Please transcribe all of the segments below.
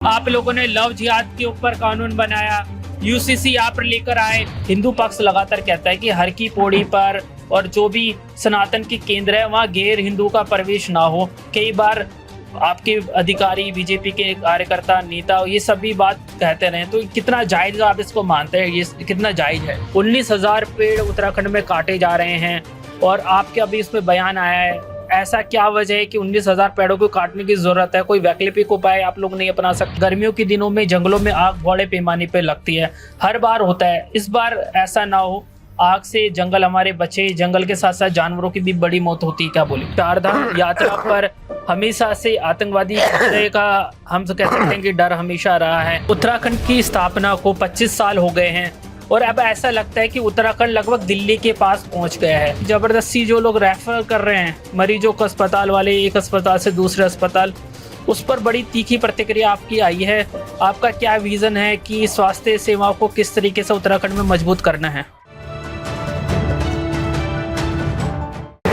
आप लोगों ने लव जिहाद के ऊपर कानून बनाया, यूसीसी आप लेकर आए। हिंदू पक्ष लगातार कहता है कि हर की पौड़ी पर और जो भी सनातन की केंद्र है वहाँ गैर हिंदू का प्रवेश ना हो। कई बार आपके अधिकारी, बीजेपी के कार्यकर्ता, नेता ये सभी बात कहते रहे, तो कितना जायज आप इसको मानते हैं? ये कितना जायज है? 19,000 पेड़ उत्तराखंड में काटे जा रहे हैं और आपके अभी इसमें बयान आया है। ऐसा क्या वजह है कि 19,000 पेड़ों को काटने की जरूरत है? कोई वैकल्पिक उपाय आप लोग नहीं अपना सकते? गर्मियों के दिनों में जंगलों में आग बड़े पैमाने पे लगती है, हर बार होता है, इस बार ऐसा ना हो। आग से जंगल हमारे बचे, जंगल के साथ साथ जानवरों की भी बड़ी मौत होती है। क्या बोले? चारधाम यात्रा पर हमेशा से आतंकवादी खतरे का हम तो कह सकते हैं कि डर हमेशा रहा है। उत्तराखंड की स्थापना को 25 साल हो गए हैं और अब ऐसा लगता है कि उत्तराखंड लगभग दिल्ली के पास पहुंच गया है। जबरदस्ती जो लोग रेफर कर रहे हैं मरीजों को अस्पताल वाले, एक अस्पताल से दूसरे अस्पताल, उस पर बड़ी तीखी प्रतिक्रिया आपकी आई है। आपका क्या विजन है कि स्वास्थ्य सेवाओं को किस तरीके से उत्तराखंड में मजबूत करना है?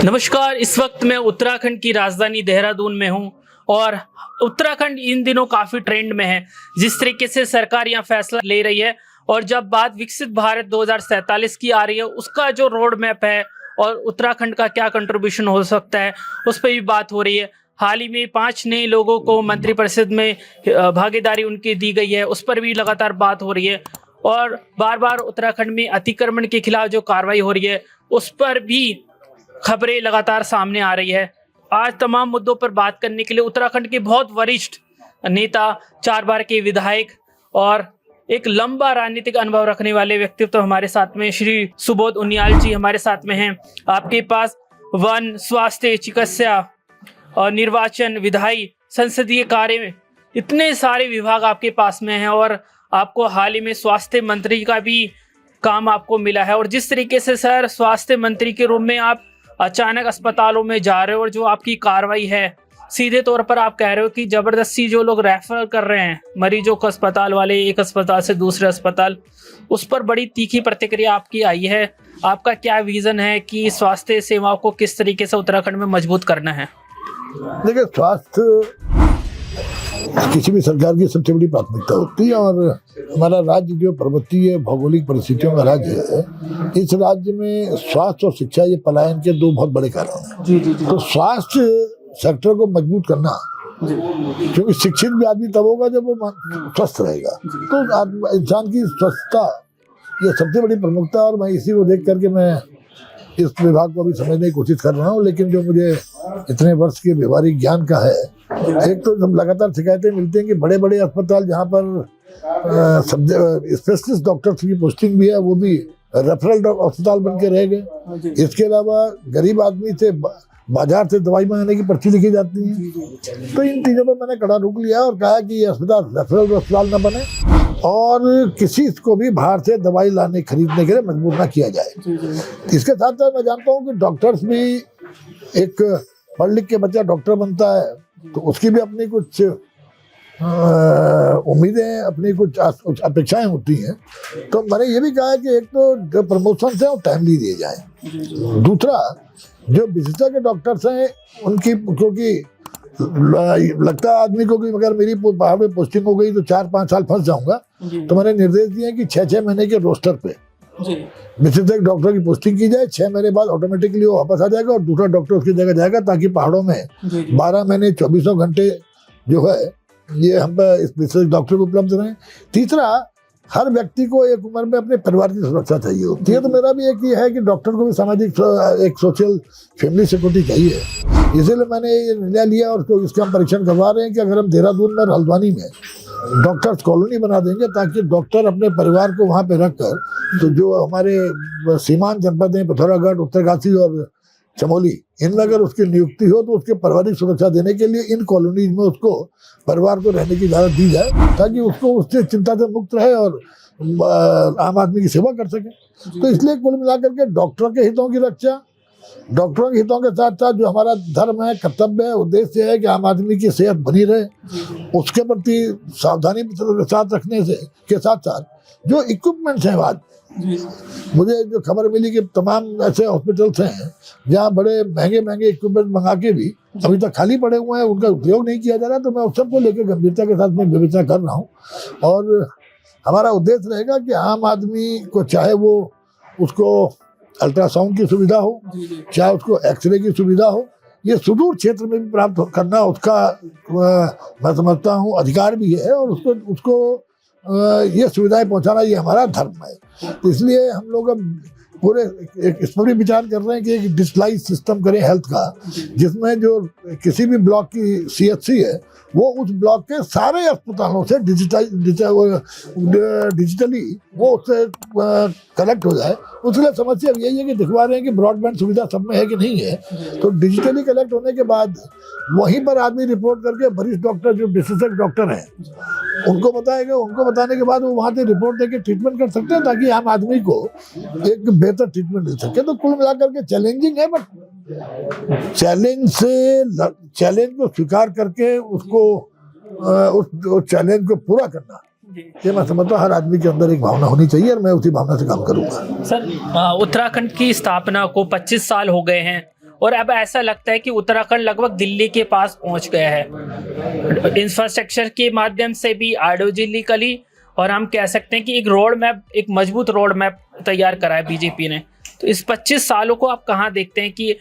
नमस्कार, इस वक्त मैं उत्तराखंड की राजधानी देहरादून में हूं और उत्तराखंड इन दिनों काफी ट्रेंड में है। जिस तरीके से सरकार यहाँ फैसला ले रही है और जब बात विकसित भारत 2047 की आ रही है, उसका जो रोड मैप है और उत्तराखंड का क्या कंट्रीब्यूशन हो सकता है, उस पर भी बात हो रही है। हाल ही में 5 नए लोगों को मंत्रिपरिषद में भागीदारी उनकी दी गई है, उस पर भी लगातार बात हो रही है। और बार बार उत्तराखंड में अतिक्रमण के खिलाफ जो कार्रवाई हो रही है, उस पर भी खबरें लगातार सामने आ रही है। आज तमाम मुद्दों पर बात करने के लिए उत्तराखंड के बहुत वरिष्ठ नेता, 4 बार के विधायक और एक लंबा राजनीतिक अनुभव रखने वाले व्यक्तित्व हमारे साथ में श्री सुबोध उनियाल जी हमारे साथ में हैं। आपके पास वन, स्वास्थ्य, चिकित्सा और निर्वाचन, विधायी, संसदीय कार्य में इतने सारे विभाग आपके पास में हैं और आपको हाल ही में स्वास्थ्य मंत्री का भी काम आपको मिला है। और जिस तरीके से सर स्वास्थ्य मंत्री के रूप में आप अचानक अस्पतालों में जा रहे हो और जो आपकी कार्रवाई है, सीधे तौर पर आप कह रहे हो कि जबरदस्ती जो लोग रेफर कर रहे हैं मरीजों को अस्पताल वाले, एक अस्पताल से दूसरे अस्पताल, उस पर बड़ी तीखी प्रतिक्रिया आपकी आई है। आपका क्या विजन है कि स्वास्थ्य सेवाओं को किस तरीके से उत्तराखंड में मजबूत करना है? देखिए, स्वास्थ्य किसी भी सरकार की सबसे बड़ी प्राथमिकता होती है और हमारा राज्य जो पर्वतीय भौगोलिक परिस्थितियों का राज्य है, इस राज्य में स्वास्थ्य और शिक्षा ये पलायन के 2 बहुत बड़े कारण हैं। जी। तो स्वास्थ्य सेक्टर को मजबूत करना, क्योंकि शिक्षित भी आदमी तब होगा जब वो स्वस्थ रहेगा। तो इंसान की स्वस्थता ये सबसे बड़ी प्रमुखता, और मैं इसी को देख करके मैं इस विभाग को अभी समझने की कोशिश कर रहा हूँ। लेकिन जो मुझे इतने वर्ष के व्यवहारिक ज्ञान का है, एक तो हम लगातार शिकायतें मिलती हैं कि बड़े बड़े अस्पताल जहाँ पर स्पेशलिस्ट डॉक्टर्स की पोस्टिंग भी है, वो भी रेफरल अस्पताल बन के रह गए। इसके अलावा गरीब आदमी से बाजार से दवाई मंगाने की पर्ची लिखी जाती है। तो इन चीज़ों पर मैंने कड़ा रुख लिया और कहा कि ये अस्पताल रेफरल अस्पताल न बने और किसी को भी बाहर से दवाई लाने खरीदने के लिए मजबूर ना किया जाए। इसके साथ साथ मैं जानता हूँ कि डॉक्टर्स भी, एक पढ़ लिख के बच्चा डॉक्टर बनता है तो उसकी भी अपनी कुछ उम्मीदें, अपनी कुछ अपेक्षाएं होती हैं। तो मैंने ये भी कहा है कि एक तो जो प्रमोशन है वो टाइमली दिए जाएं। दूसरा, जो विशेषज्ञ डॉक्टर्स हैं उनकी, क्योंकि लगता है आदमी को कि अगर मेरी बाहर में पोस्टिंग हो गई तो 4-5 साल फंस जाऊंगा, तो मैंने निर्देश दिए कि 6-6 महीने के रोस्टर पे विशेषज्ञ डॉक्टर की पोस्टिंग की जाए। 6 महीने बाद ऑटोमेटिकली वो वापस आ जाएगा और दूसरा डॉक्टर उसकी जगह जाएगा, ताकि पहाड़ों में 12 महीने 24 घंटे जो है ये हम इस विशेषज्ञ डॉक्टर को उपलब्ध रहे। तीसरा, हर व्यक्ति को एक उम्र में अपने परिवार की सुरक्षा चाहिए होती है। तो मेरा भी एक ये है कि डॉक्टर को भी सामाजिक एक सोशल फैमिली सिक्योरिटी चाहिए। इसीलिए मैंने ये निर्णय लिया और इसका हम परीक्षण करवा रहे हैं कि अगर हम देहरादून में और हल्द्वानी में डॉक्टर्स कॉलोनी बना देंगे, ताकि डॉक्टर अपने परिवार को वहाँ पे रखकर, तो जो हमारे सीमांत जनपद हैं पिथौरागढ़, उत्तरकाशी और चमोली, इनमें अगर उसकी नियुक्ति हो तो उसके पारिवारिक सुरक्षा देने के लिए इन कॉलोनीज में उसको परिवार को रहने की इजाज़त दी जाए, ताकि उसको उससे चिंता से मुक्त रहे और आम आदमी की सेवा कर सके। तो इसलिए कुल मिलाकर के डॉक्टरों के हितों की रक्षा, डॉक्टरों के हितों के साथ साथ जो हमारा धर्म है, कर्तव्य है, उद्देश्य है कि आम आदमी की सेहत बनी रहे, उसके प्रति सावधानी साथ रखने से के साथ साथ जो इक्विपमेंट्स हैं, आज मुझे जो खबर मिली कि तमाम ऐसे हॉस्पिटल्स हैं जहाँ बड़े महंगे महंगे इक्विपमेंट मंगा के भी अभी तक खाली पड़े हुए हैं, उनका उपयोग नहीं किया जा रहा। तो मैं उस सबको लेकर गंभीरता के साथ में विवेचना कर रहा हूँ और हमारा उद्देश्य रहेगा कि आम आदमी को, चाहे वो उसको अल्ट्रासाउंड की सुविधा हो, चाहे उसको एक्सरे की सुविधा हो, ये सुदूर क्षेत्र में भी प्राप्त करना उसका मैं समझता हूँ अधिकार भी है और उसको ये सुविधाएं पहुंचाना ये हमारा धर्म है। तो इसलिए हम लोग अब पूरे इस पर भी विचार कर रहे हैं कि एक डिजिटलाइज सिस्टम करें हेल्थ का, जिसमें जो किसी भी ब्लॉक की सीएचसी है वो उस ब्लॉक के सारे अस्पतालों से डिजिटली वो उससे कनेक्ट हो जाए। उसके समस्या यही है कि दिखवा रहे हैं कि ब्रॉडबैंड सुविधा सब में है कि नहीं है, तो डिजिटली कनेक्ट होने के बाद वहीं पर आदमी रिपोर्ट करके वरिष्ठ डॉक्टर जो विशेषज्ञ डॉक्टर हैं उनको बताएगा, उनको बताने के बाद वो वहाँ से रिपोर्ट देके ट्रीटमेंट कर सकते हैं ताकि आम आदमी को एक बेहतर ट्रीटमेंट मिल सके। तो कुल मिलाकर के चैलेंजिंग है, बट चैलेंज को स्वीकार करके उसको उस चैलेंज को पूरा करना, ये मैं समझता हूँ हर आदमी के अंदर एक भावना होनी चाहिए और मैं उसी भावना से काम करूंगा। सर, उत्तराखंड की स्थापना को 25 साल हो गए हैं और अब ऐसा लगता है कि उत्तराखंड लगभग दिल्ली के पास पहुंच गया है इंफ्रास्ट्रक्चर के माध्यम से भी, आइडियोलॉजिकली, और हम कह सकते हैं कि एक रोड मैप, एक मजबूत रोड मैप तैयार करा है बीजेपी ने। तो इस 25 सालों को आप कहाँ देखते हैं कि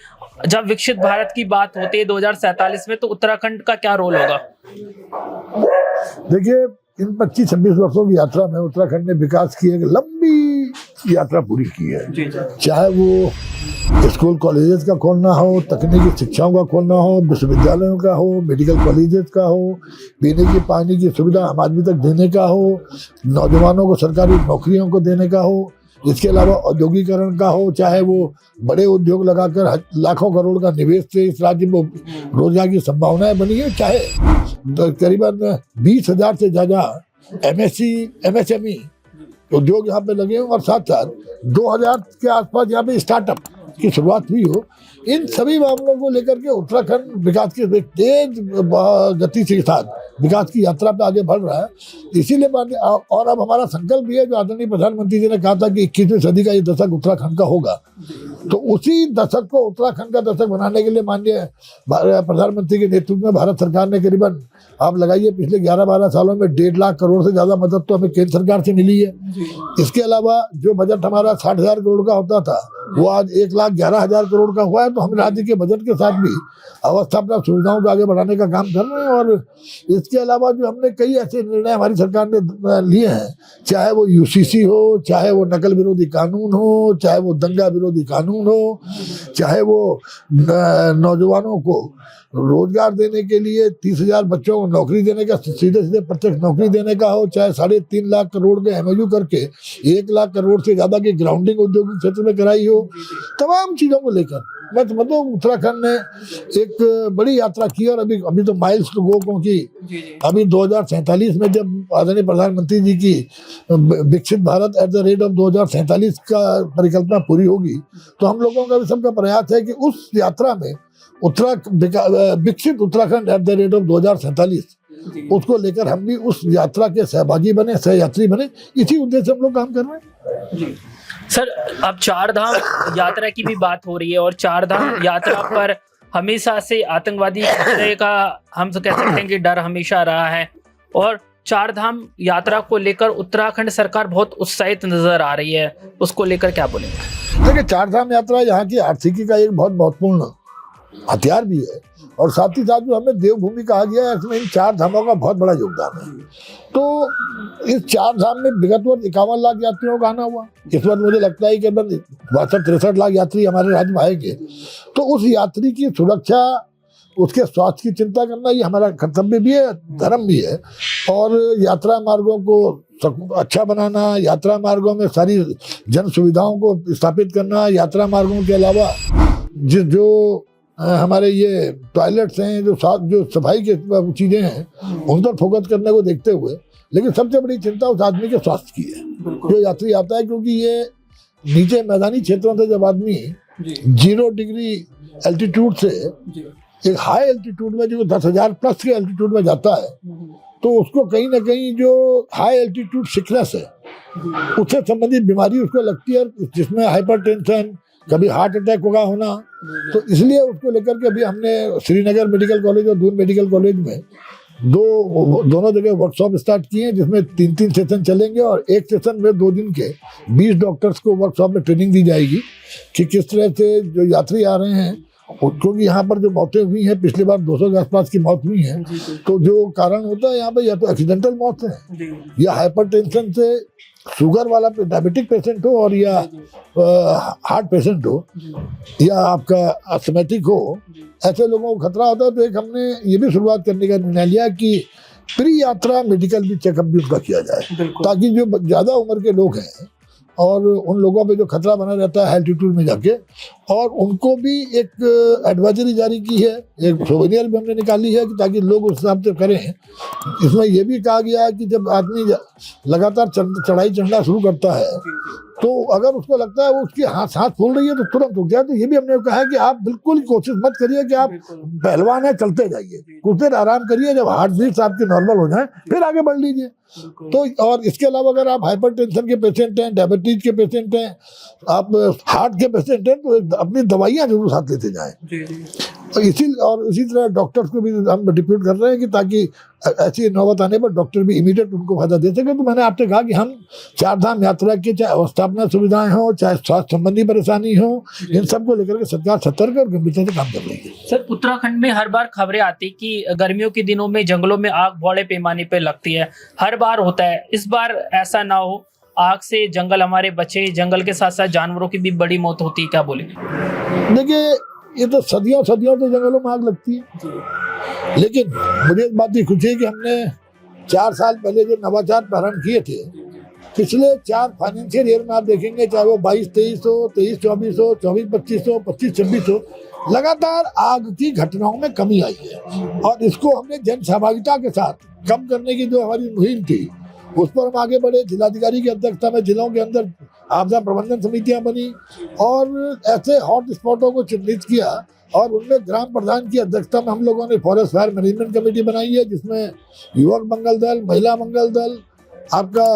जब विकसित भारत की बात होती है 2047 में, तो उत्तराखंड का क्या रोल होगा? देखिए, इन 25-26 वर्षों की यात्रा में उत्तराखंड ने विकास की एक लंबी यात्रा पूरी की है। चाहे वो स्कूल कॉलेजेस का खोलना हो, तकनीकी शिक्षाओं का खोलना हो, विश्वविद्यालयों का हो, मेडिकल कॉलेजेस का हो, पीने की पानी की सुविधा आम आदमी तक देने का हो, नौजवानों को सरकारी नौकरियों को देने का हो, इसके अलावा औद्योगिकरण का हो, चाहे वो बड़े उद्योग लगाकर लाखों करोड़ का निवेश से इस राज्य में रोजगार की संभावनाएं बनी है, चाहे करीबन 20,000 से ज़्यादा MSME उद्योग यहाँ पे लगे हों और साथ साथ 2000 के आसपास यहाँ पे स्टार्टअप की शुरुआत हुई हो। इन सभी मामलों को लेकर के उत्तराखंड विकास के एक तेज गति के साथ विकास की यात्रा पे आगे बढ़ रहा है। इसीलिए और अब हमारा संकल्प भी है, जो आदरणीय प्रधानमंत्री जी ने कहा था कि 21वीं सदी का ये दशक उत्तराखंड का होगा, तो उसी दशक को उत्तराखंड का दशक बनाने के लिए माननीय प्रधानमंत्री के नेतृत्व में भारत सरकार ने करीबन, आप लगाइए, पिछले 11-12 सालों में 1.5 लाख करोड़ से ज़्यादा मदद तो हमें केंद्र सरकार से मिली है। इसके अलावा जो बजट हमारा 60,000 करोड़ का होता था वो आज 1,11,000 करोड़ का हुआ है। तो हम राज्य के बजट के साथ भी अवस्थापना सुविधाओं को आगे बढ़ाने का काम कर रहे हैं। और इसके अलावा जो हमने कई ऐसे निर्णय हमारी सरकार ने लिए हैं, चाहे वो UCC हो, चाहे वो नकल विरोधी कानून हो, चाहे वो दंगा विरोधी कानून हो, चाहे वो नौजवानों को रोजगार देने के लिए 30,000 बच्चों को नौकरी देने का, सीधे सीधे प्रत्यक्ष नौकरी देने का हो, चाहे 3.5 लाख करोड़ के MOU करके 1 लाख करोड़ से ज्यादा की ग्राउंडिंग औद्योगिक क्षेत्र में कराई हो, तमाम चीजों को लेकर मैं मतलब उत्तराखंड ने एक बड़ी यात्रा की। और अभी तो माइल्स टू गो, क्योंकि अभी 2047 में जब आदरणीय प्रधानमंत्री जी की विकसित भारत @ 2047 का परिकल्पना पूरी होगी, तो हम लोगों का भी सबका प्रयास है कि उस यात्रा में विकसित उत्तराखंड @ 2047 उसको लेकर हम भी उस यात्रा के सहभागी बने, सहयात्री बने। इसी उद्देश्य से हम लोग काम कर रहे हैं। सर, अब 4 धाम यात्रा की भी बात हो रही है और 4 धाम यात्रा पर हमेशा से आतंकवादी खतरे का, हम तो कह सकते हैं कि डर हमेशा रहा है, और 4 धाम यात्रा को लेकर उत्तराखंड सरकार बहुत उत्साहित नजर आ रही है, उसको लेकर क्या बोलेंगे? देखिए, 4 धाम यात्रा यहाँ की आर्थिकी का एक बहुत महत्वपूर्ण हथियार भी है और साथ ही साथ जो हमें देवभूमि कहा गया है, इसमें इन 4 धामों का बहुत बड़ा योगदान है। तो इस 4 धाम में विगत वर्ष 51 लाख यात्रियों का आना हुआ। इस बार मुझे लगता है कि 62-63 लाख यात्री हमारे राज्य में आएंगे। तो उस यात्री की सुरक्षा, उसके स्वास्थ्य की चिंता करना, ये हमारा कर्तव्य भी है, धर्म भी है। और यात्रा मार्गों को अच्छा बनाना, यात्रा मार्गों में सारी जन सुविधाओं को स्थापित करना, यात्रा मार्गों के अलावा जो हमारे ये टॉयलेट्स हैं, जो सफाई की चीज़ें हैं, उन पर फोकस करने को देखते हुए, लेकिन सबसे बड़ी चिंता उस आदमी के स्वास्थ्य की है जो यात्री आता है। क्योंकि ये नीचे मैदानी क्षेत्रों से जब आदमी 0 डिग्री एल्टीट्यूड से एक हाई एल्टीट्यूड में, जो 10,000 प्लस के एल्टीट्यूड में जाता है, तो उसको कहीं ना कहीं जो हाई एल्टीट्यूड सिकनेस है, उससे संबंधित बीमारी उसको लगती है, जिसमें हाइपरटेंशन, कभी हार्ट अटैक होगा होना। तो इसलिए उसको लेकर के अभी हमने श्रीनगर मेडिकल कॉलेज और दून मेडिकल कॉलेज में दोनों जगह वर्कशॉप स्टार्ट किए हैं, जिसमें 3-3 सेशन चलेंगे और एक सेशन में 2 दिन के 20 डॉक्टर्स को वर्कशॉप में ट्रेनिंग दी जाएगी कि किस तरह से जो यात्री आ रहे हैं, क्योंकि यहाँ पर जो मौतें हुई हैं पिछली बार 200 के आसपास की मौत हुई है, तो जो कारण होता है यहाँ पे या तो एक्सीडेंटल मौत है या हाइपरटेंशन से शुगर वाला डायबिटिक पेशेंट हो और या हार्ट पेशेंट हो या आपका अस्थमैटिक हो, ऐसे लोगों को खतरा होता है। तो एक हमने ये भी शुरुआत करने का निर्णय लिया कि प्री यात्रा मेडिकल भी चेकअप भी उनका किया जाए, ताकि जो ज़्यादा उम्र के लोग हैं और उन लोगों पे जो खतरा बना रहता है एल्टीट्यूड में जाके, और उनको भी एक एडवाइजरी जारी की है, एक सोवेनियर भी हमने निकाली है कि ताकि लोग उस हिसाब से करें। इसमें यह भी कहा गया है कि जब आदमी लगातार चढ़ाई चढ़ना शुरू करता है तो अगर उसको लगता है वो उसकी सांस फूल रही है तो तुरंत रुक जाए। तो ये भी हमने कहा है कि आप बिल्कुल कोशिश मत करिए कि आप पहलवान है चलते जाइए, कुछ देर आराम करिए, जब हार्ट बीट्स आपके नॉर्मल हो जाए फिर आगे बढ़ लीजिए। तो और इसके अलावा अगर आप हाइपरटेंशन के पेशेंट हैं, डायबिटीज के पेशेंट हैं, आप हार्ट के पेशेंट हैं, तो अपनी दवाइयाँ जरूर साथ लेते जाएं। इसी तरह डॉक्टर्स को भी हम डिप्यूट कर रहे हैं कि ताकि ऐसी नौबत आने पर डॉक्टर भी इमीडिएट उनको फायदा दे सके। तो मैंने आपसे कहा कि हम 4 धाम यात्रा के चाहे अवस्थापना सुविधाएं हो, चाहे स्वास्थ्य संबंधी परेशानी हो, इन सबको लेकर के सरकार सतर्क और गंभीरता से काम कर रही है। सर, उत्तराखंड में हर बार खबरें आती कि गर्मियों के दिनों में जंगलों में आग बड़े पैमाने पर लगती है, हर बार होता है, इस बार ऐसा ना हो, आग से जंगल हमारे बचे, जंगल के साथ साथ जानवरों की भी बड़ी मौत होती है, क्या बोले? देखिए, ये तो सदियों तो जंगलों में आग लगती है, लेकिन मुझे इस बात की खुशी है कि हमने 4 साल पहले जो नवाचार प्रारंभ किए थे, पिछले 4 फाइनेंशियल ईयर में आप देखेंगे, चाहे वो 22-23 हो, 23-24 हो, 24-25 हो, 25-26 हो, लगातार आग की घटनाओं में कमी आई है। और इसको हमने जन सहभागिता के साथ कम करने की जो हमारी मुहिम थी उस पर हम आगे बढ़े। जिलाधिकारी की अध्यक्षता में जिलों के अंदर आपदा प्रबंधन समितियां बनी और ऐसे हॉट स्पॉटों को चिन्हित किया और उनमें ग्राम प्रधान की अध्यक्षता में हम लोगों ने फॉरेस्ट फायर मैनेजमेंट कमेटी बनाई है, जिसमें युवक मंगल दल, महिला मंगल दल, आपका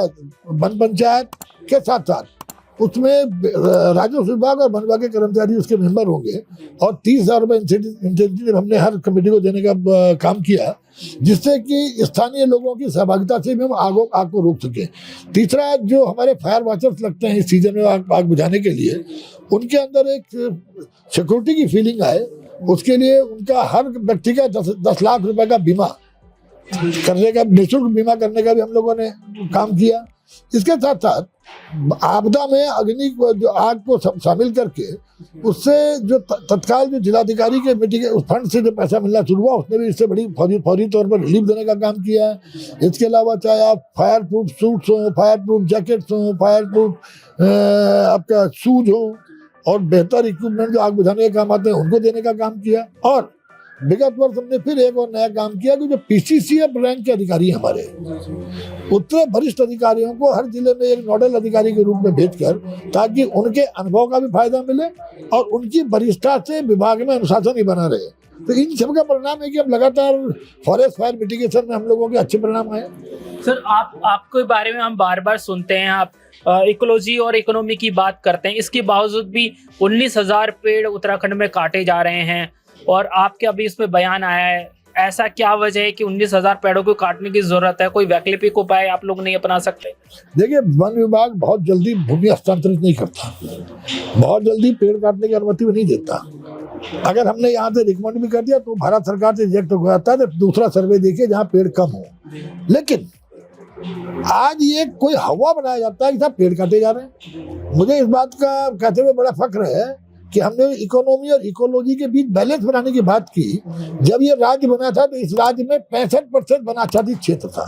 वन पंचायत के साथ साथ उसमें राजस्व विभाग और वन विभाग के कर्मचारी उसके मेंबर होंगे और 30,000 रुपये इंसेंटिव हमने हर कमेटी को देने का काम किया, जिससे कि स्थानीय लोगों की सहभागिता से भी हम आग को रोक सके। तीसरा, जो हमारे फायर वॉचर्स लगते हैं इस सीजन में आग बुझाने के लिए, उनके अंदर एक सिक्योरिटी की फीलिंग आए, उसके लिए उनका हर व्यक्ति का 10 लाख रुपए का बीमा करने का, निःशुल्क बीमा करने का भी हम लोगों ने काम किया। इसके साथ साथ आपदा में अग्नि को जो आग को शामिल करके उससे जो तत्काल जो जिलाधिकारी के मिट्टी के उस फंड से जो पैसा मिलना शुरू हुआ, उसने भी इससे बड़ी फौरी तौर पर रिलीफ देने का काम किया है। इसके अलावा चाहे आप फायर प्रूफ सूट्स हो, फायर प्रूफ जैकेट्स हो, फायर प्रूफ आपका शूज हो और बेहतर इक्विपमेंट जो आग बुझाने के काम आते हैं उनको देने का काम किया। और विगत वर्ष हमने फिर एक और नया काम किया कि जो PCCF रैंक के अधिकारी हमारे उतने वरिष्ठ अधिकारियों को हर जिले में एक नोडल अधिकारी के रूप में भेजकर, ताकि उनके अनुभव का भी फायदा मिले और उनकी वरिष्ठता से विभाग में अनुशासन ही बना रहे। तो इन सब का परिणाम है कि हम लगातार फॉरेस्ट फायर मिटिगेशन में हम लोगों के अच्छे परिणाम आए। सर, आपके बारे में हम बार बार सुनते हैं, आप इकोलॉजी और इकोनॉमी की बात करते हैं, इसके बावजूद भी 19,000 पेड़ उत्तराखंड में काटे जा रहे हैं और आपके अभी इसमें बयान आया है। ऐसा क्या वजह है कि 19,000 पेड़ों को काटने की जरूरत है? कोई वैकल्पिक उपाय आप लोग नहीं अपना सकते? देखिए, वन विभाग बहुत जल्दी भूमि हस्तांतरित नहीं करता, बहुत जल्दी पेड़ काटने की अनुमति भी नहीं देता। अगर हमने यहाँ से रिकमेंड भी कर दिया तो भारत सरकार से रिजेक्ट हो जाता है, तो दूसरा सर्वे देखिए जहाँ पेड़ कम हो। लेकिन आज ये कोई हवा बनाया जाता है कि साहब पेड़ काटे जा रहे हैं। मुझे इस बात का कहते हुए बड़ा फख्र है कि हमने इकोनॉमी और इकोलॉजी के बीच बैलेंस बनाने की बात की। जब ये राज्य बना था तो इस राज्य में 65% वनाच्छादित क्षेत्र था,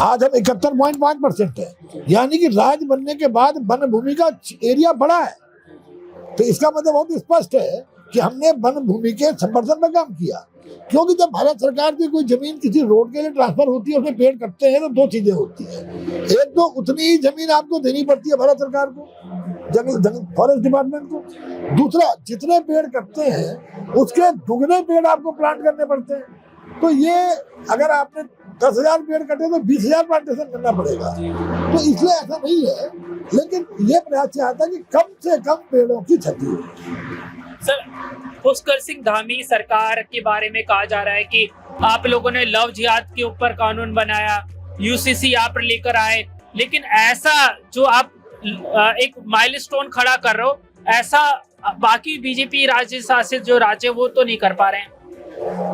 आज हम 71.5% है, यानी कि राज्य बनने के बाद वन भूमि का एरिया बढ़ा है। तो इसका मतलब बहुत स्पष्ट है कि हमने वन भूमि के संवर्धन में काम किया, क्योंकि जब भारत सरकार की कोई जमीन किसी रोड के लिए ट्रांसफर होती है, उसमें पेड़ कटते हैं तो 2 चीजें होती है। एक तो उतनी ही जमीन आपको देनी पड़ती है भारत सरकार को, जंगल फॉरेस्ट डिपार्टमेंट को। दूसरा, जितने पेड़ कटते हैं उसके दुगने पेड़ आपको प्लांट करने पड़ते हैं। तो ये अगर आपने 10,000 पेड़ कटे तो 20,000 प्लांटेशन करना पड़ेगा। तो इसलिए ऐसा नहीं है, लेकिन ये प्रयास चाहता है कि कम से कम पेड़ों की क्षति हो। सर, पुष्कर सिंह धामी सरकार के बारे में कहा जा रहा है कि आप लोगों ने लव जिहाद के ऊपर कानून बनाया, यूसीसी आप लेकर आए, लेकिन ऐसा जो आप एक माइलस्टोन खड़ा कर रहे हो, ऐसा बाकी बीजेपी राज्य शासित जो राज्य वो तो नहीं कर पा रहे हैं।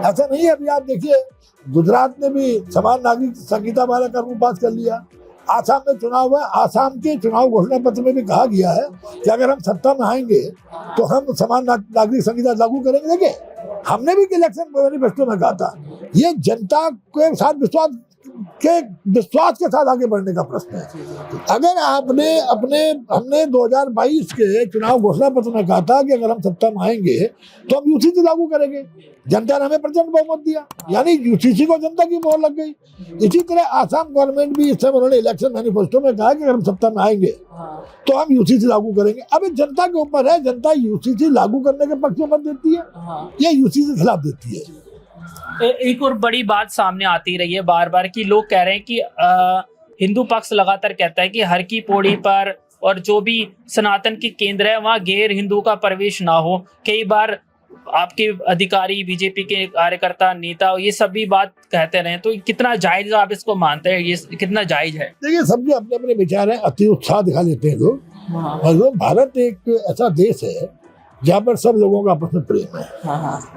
ऐसा नहीं है। अभी आप देखिए, गुजरात ने भी समान नागरिक संहिता वाला कानून पास कर लिया। आसाम में चुनाव हुआ, आसाम के चुनाव घोषणा पत्र में भी कहा गया है कि अगर हम सत्ता में आएंगे तो हम समान नागरिक संहिता लागू करेंगे। देखिए, हमने भी इलेक्शन मैनिफेस्टो में कहा था, ये जनता के साथ विश्वास के साथ आगे बढ़ने का प्रश्न है। अगर हमने 2022 के चुनाव घोषणा पत्र में कहा था कि अगर हम सत्ता में आएंगे तो हम यूसीसी लागू करेंगे, जनता ने हमें प्रचंड बहुमत दिया, यानी यूसीसी को जनता की मोहर लग गई। इसी तरह आसाम गवर्नमेंट भी इस समय उन्होंने इलेक्शन मैनिफेस्टो में कहा कि अगर हम सत्ता में आएंगे तो हम यूसीसी लागू करेंगे। अब जनता के ऊपर है, जनता यूसीसी लागू करने के पक्ष में मत देती है या यूसीसी के खिलाफ देती है। एक और बड़ी बात सामने आती रही है बार बार कि लोग कह रहे हैं कि हिंदू पक्ष लगातार कहता है कि हर की पौड़ी पर और जो भी सनातन के केंद्र है वहाँ गैर हिंदू का प्रवेश ना हो। कई बार आपके अधिकारी, बीजेपी के कार्यकर्ता, नेता ये सभी बात कहते रहे, तो कितना जायज आप इसको मानते हैं, ये कितना जायज है? देखिए, सबके अपने अपने विचार हैं, अति उत्साह दिखा लेते हैं लोग। और भारत एक ऐसा देश है जहाँ पर सब लोगों का आपस में प्रेम है,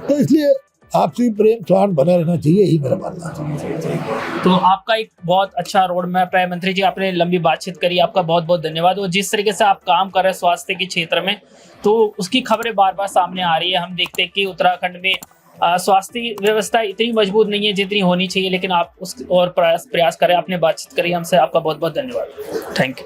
तो इसलिए आपसी प्रेम सौहार्द बना रहना चाहिए, यही मेरा मानना है। तो आपका एक बहुत अच्छा रोड मैप है मंत्री जी, आपने लंबी बातचीत करी, आपका बहुत बहुत धन्यवाद। और जिस तरीके से आप काम कर रहे हैं स्वास्थ्य के क्षेत्र में, तो उसकी खबरें बार बार सामने आ रही है। हम देखते हैं कि उत्तराखंड में स्वास्थ्य व्यवस्था इतनी मजबूत नहीं है जितनी होनी चाहिए, लेकिन आप उस और प्रयास करें। आपने बातचीत करी हमसे, आपका बहुत बहुत धन्यवाद। Thank you.